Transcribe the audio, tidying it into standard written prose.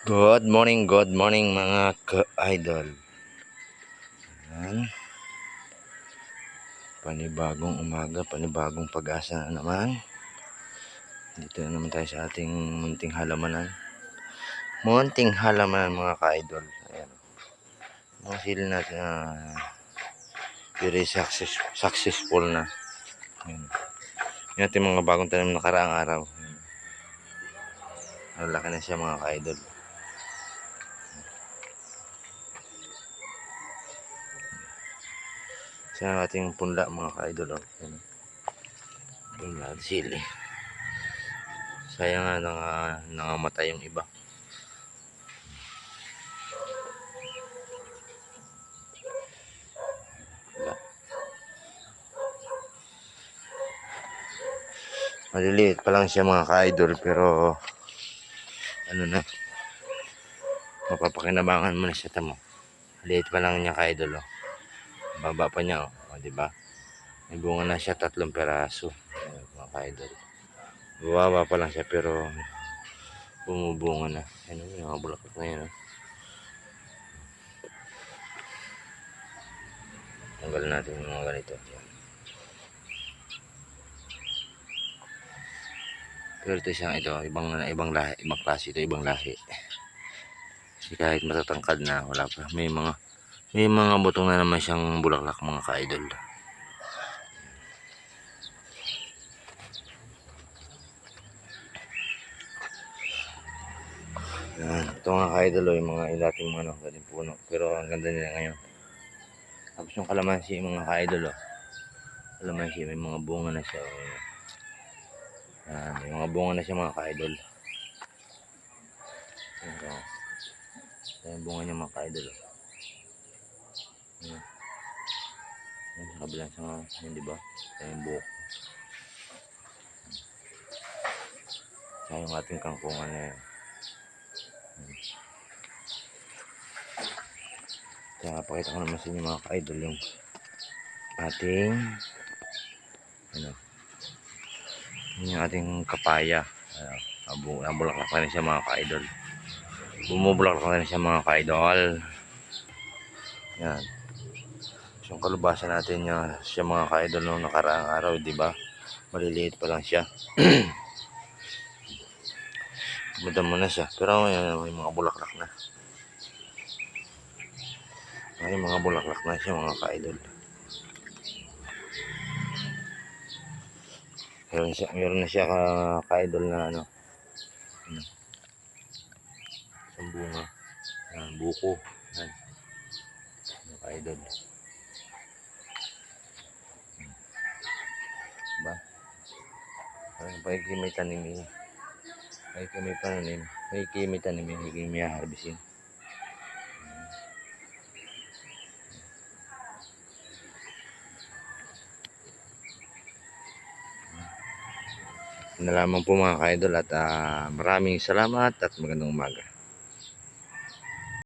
Good morning mga ka-idol. Yan. Panibagong umaga, panibagong pag-asa na naman. Dito na naman tayo sa ating munting halamanan. Munting halamanan mga ka-idol. Ayan. Mga sili natin na very successful na. Ayan. Yung ating mga bagong tanim nakaraang araw. Malaki na siya mga ka-idol. Sa ating punla mga ka-idol. Punla at sili. Sayang nga nangamatay yung iba. Maliliit pa lang siya mga ka-idol pero ano na, mapapakinabangan mo na siya. Tamo, maliit pa lang niya ka-idol. Baba pa niya di ba? May bunga na siya 3 peraso mga ka-idol. Baba pa lang siya pero bumubunga na. Ano yung mga bulaklak na yan. Tanggal natin yung mga ganito. Pero ito siyang ibang lahi, ibang klase ito, ibang lahi. Kasi kahit matatangkad na, wala pa. May mga butong na naman siyang bulaklak mga ka-idol. Yan, ito mga ka-idol yung mga ilating galing puno. Pero ang ganda nila ngayon. Tapos yung kalamansi mga ka-idol kalamansi may mga bunga na siya. Yan, may mga bunga na siya mga ka-idol. Ito yung bunga niya mga ka-idol. Yan, sa kabilang sa yan, diba? Ito yung buhok. Kaya yung ating kangkungan na yan. Kaya pakita ko naman sa inyo mga ka-idol yung ating yung ating kapaya. Nabulaklak na rin siya mga ka-idol. Bumubulaklak na rin siya mga ka-idol. Yan. So, yung kalubasan natin siya mga ka-idol nung nakaraang araw, di ba? Maliliit pa lang siya. Madamo na siya. Pero ngayon may mga bulaklak na. May mga bulaklak na siya mga ka-idol. Meron na siya ka-idol na isang bunga. Yan, buko. Yan. Mga ka-idol. Diba? May tanim eh. May pananim. May tanim eh. May harvesting. Na lamang po mga ka-idol at maraming salamat at magandang umaga.